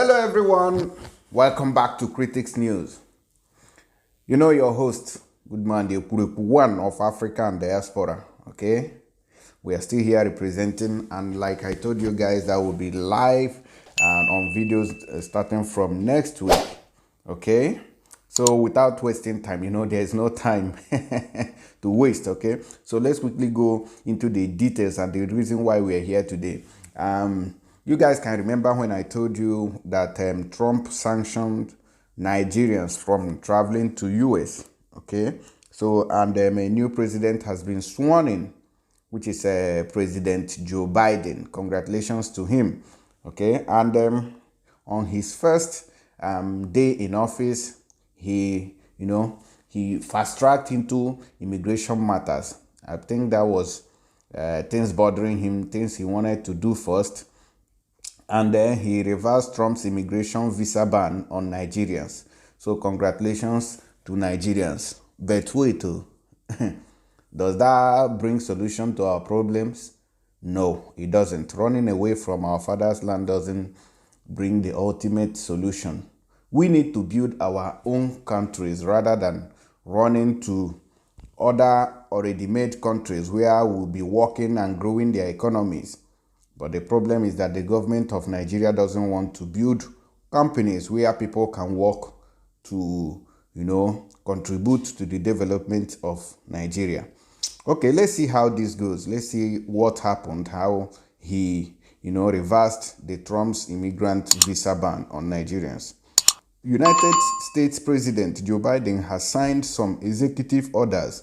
Hello everyone, welcome back to Critics News. You know your host, Goodman the one of Africa and diaspora, okay? We are still here representing, and like I told you guys, that will be live and on videos starting from next week, okay? So without wasting time, there's no time to waste, okay? So let's quickly go into the details and the reason why we are here today. You guys can remember when I told you that Trump sanctioned Nigerians from traveling to US, okay? So, and a new president has been sworn in, which is President Joe Biden. Congratulations to him, okay? And on his first day in office, he fast-tracked into immigration matters. I think that was things bothering him, things he wanted to do first. And then he reversed Trump's immigration visa ban on Nigerians. So congratulations to Nigerians. But wait, does that bring solution to our problems? No, it doesn't. Running away from our father's land doesn't bring the ultimate solution. We need to build our own countries rather than running to other already made countries where we'll be working and growing their economies. But the problem is that the government of Nigeria doesn't want to build companies where people can work to, contribute to the development of Nigeria. Okay, let's see how this goes. Let's see what happened, how he, reversed the Trump's immigrant visa ban on Nigerians. United States President Joe Biden has signed some executive orders,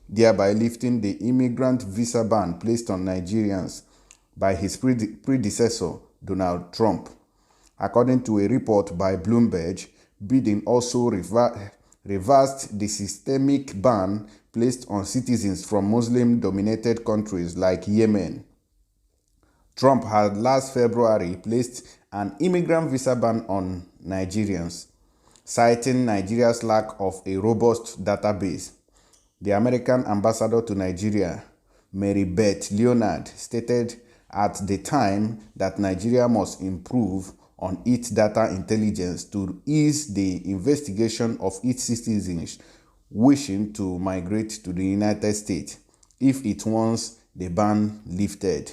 thereby lifting the immigrant visa ban placed on Nigerians by his predecessor, Donald Trump. According to a report by Bloomberg, Biden also reversed the systemic ban placed on citizens from Muslim-dominated countries like Yemen. Trump had last February placed an immigrant visa ban on Nigerians, citing Nigeria's lack of a robust database. The American ambassador to Nigeria, Mary Beth Leonard, stated at the time that Nigeria must improve on its data intelligence to ease the investigation of its citizens wishing to migrate to the United States if it wants the ban lifted.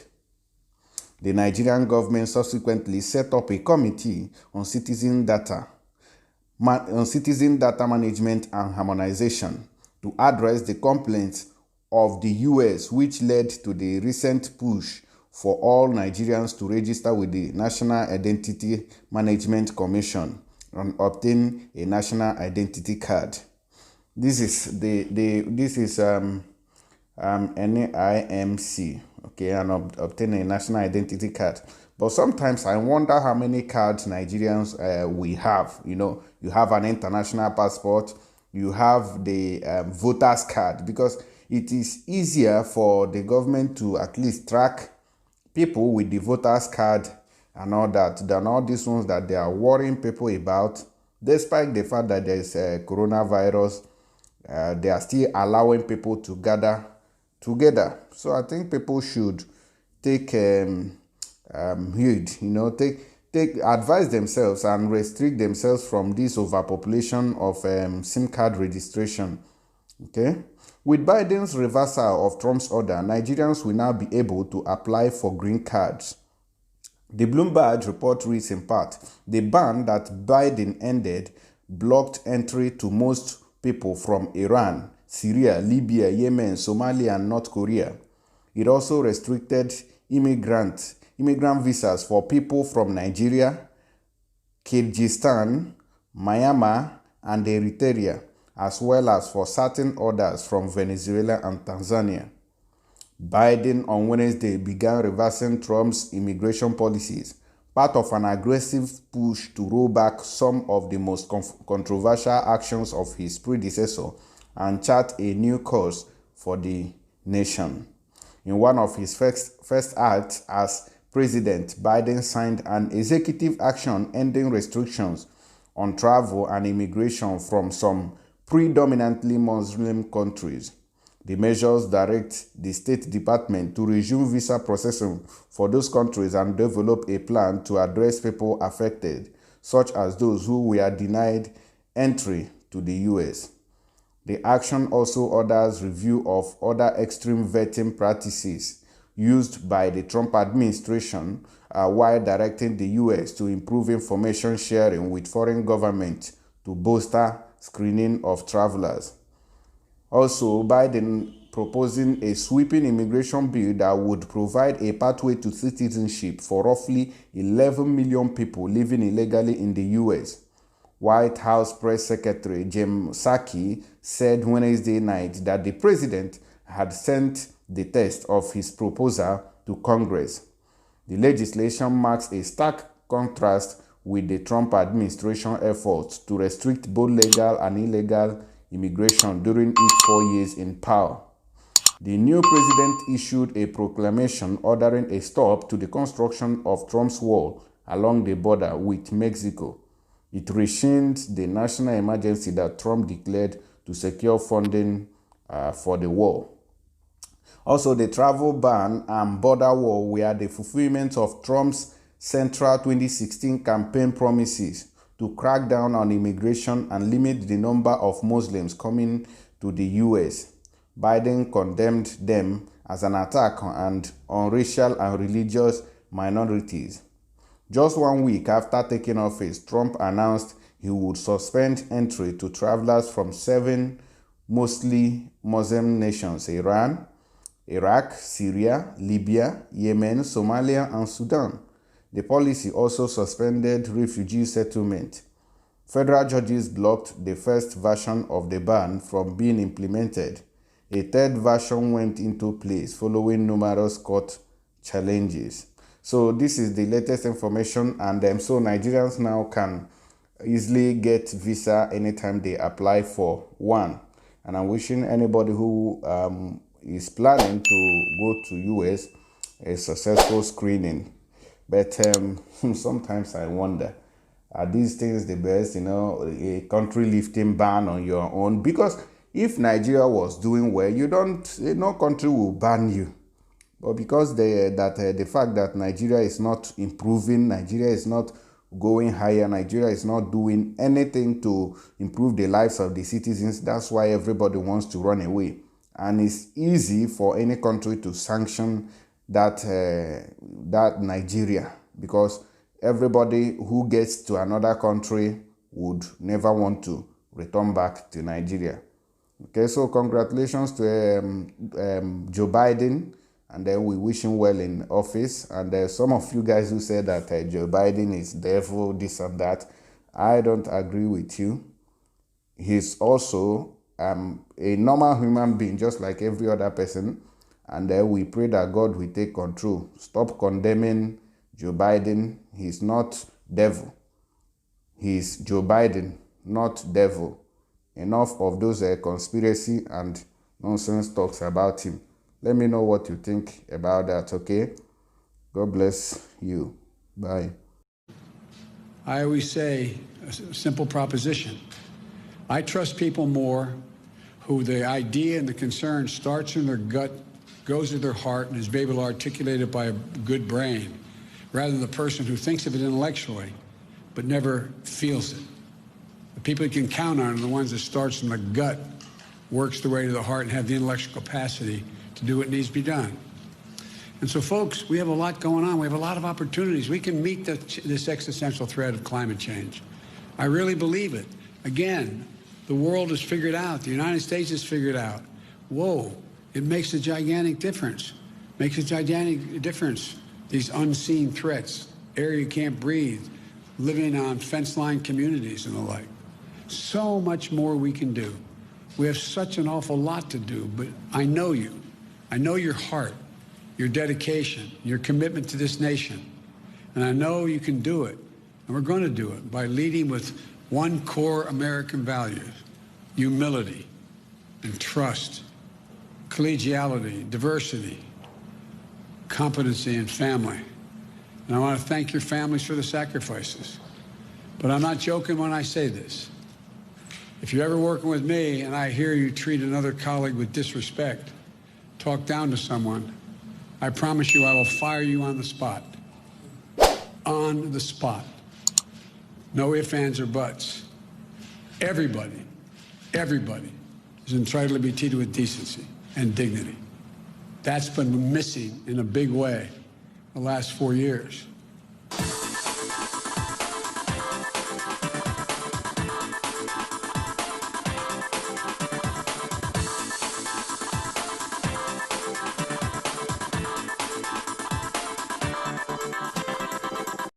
The Nigerian government subsequently set up a committee on citizen data management and harmonization to address the complaints of the US, which led to the recent push for all Nigerians to register with the National Identity Management Commission and obtain a national identity card. This is NIMC, okay, and obtain a national identity card. But sometimes I wonder how many cards Nigerians we have. You have an international passport, you have the voter's card, because it is easier for the government to at least track people with the voter's card and all that than all these ones that they are worrying people about. Despite the fact that there is a coronavirus, they are still allowing people to gather together. So I think people should take heed, take advise themselves and restrict themselves from this overpopulation of SIM card registration. Okay. With Biden's reversal of Trump's order, Nigerians will now be able to apply for green cards. The Bloomberg report reads in part, the ban that Biden ended blocked entry to most people from Iran, Syria, Libya, Yemen, Somalia, and North Korea. It also restricted immigrant visas for people from Nigeria, Kyrgyzstan, Myanmar, and Eritrea, as well as for certain orders from Venezuela and Tanzania. Biden on Wednesday began reversing Trump's immigration policies, part of an aggressive push to roll back some of the most controversial actions of his predecessor and chart a new course for the nation. In one of his first acts as president, Biden signed an executive action ending restrictions on travel and immigration from some predominantly Muslim countries. The measures direct the State Department to resume visa processing for those countries and develop a plan to address people affected, such as those who were denied entry to the U.S. The action also orders review of other extreme vetting practices used by the Trump administration while directing the U.S. to improve information sharing with foreign governments to bolster screening of travelers. Also, Biden proposing a sweeping immigration bill that would provide a pathway to citizenship for roughly 11 million people living illegally in the U.S. White House Press Secretary Jim Psaki said Wednesday night that the president had sent the text of his proposal to Congress. The legislation marks a stark contrast with the Trump administration efforts to restrict both legal and illegal immigration during its 4 years in power. The new president issued a proclamation ordering a stop to the construction of Trump's wall along the border with Mexico. It rescinded the national emergency that Trump declared to secure funding for the wall. Also, the travel ban and border wall were the fulfillment of Trump's central 2016 campaign promises to crack down on immigration and limit the number of Muslims coming to the U.S. Biden condemned them as an attack on racial and religious minorities. Just 1 week after taking office, Trump announced he would suspend entry to travelers from 7 mostly Muslim nations: Iran, Iraq, Syria, Libya, Yemen, Somalia, and Sudan. The policy also suspended refugee settlement. Federal judges blocked the first version of the ban from being implemented. A third version went into place following numerous court challenges. So this is the latest information, and so Nigerians now can easily get visa anytime they apply for one. And I'm wishing anybody who is planning to go to US a successful screening. But sometimes I wonder, are these things the best, a country lifting ban on your own? Because if Nigeria was doing well, no country will ban you. But because the fact that Nigeria is not improving, Nigeria is not going higher, Nigeria is not doing anything to improve the lives of the citizens, that's why everybody wants to run away. And it's easy for any country to sanction that Nigeria, because everybody who gets to another country would never want to return back to Nigeria. Okay, so congratulations to Joe Biden, and then we wish him well in office. And there's some of you guys who said that Joe Biden is devil, this and that. I don't agree with you. He's also a normal human being, just like every other person. And then we pray that God will take control. Stop condemning Joe Biden. He's not devil. He's Joe Biden, not devil. Enough of those conspiracy and nonsense talks about him. Let me know what you think about that, okay? God bless you. Bye. I always say a simple proposition. I trust people more who the idea and the concern starts in their gut, goes to their heart, and is able to articulate it by a good brain, rather than the person who thinks of it intellectually but never feels it. The people you can count on are the ones that starts from the gut, works their way to the heart, and have the intellectual capacity to do what needs to be done. And so, folks, we have a lot going on. We have a lot of opportunities. We can meet this existential threat of climate change. I really believe it. Again, the world has figured out. The United States has figured out. Whoa, it makes a gigantic difference. Makes a gigantic difference. These unseen threats, air you can't breathe, living on fence-line communities and the like. So much more we can do. We have such an awful lot to do, but I know you. I know your heart, your dedication, your commitment to this nation. And I know you can do it. And we're going to do it by leading with one core American value: humility and trust, collegiality, diversity, competency, and family. And I want to thank your families for the sacrifices. But I'm not joking when I say this. If you're ever working with me and I hear you treat another colleague with disrespect, talk down to someone, I promise you I will fire you on the spot. On the spot. No ifs, ands, or buts. Everybody is entitled to be treated with decency and dignity. That's been missing in a big way the last 4 years.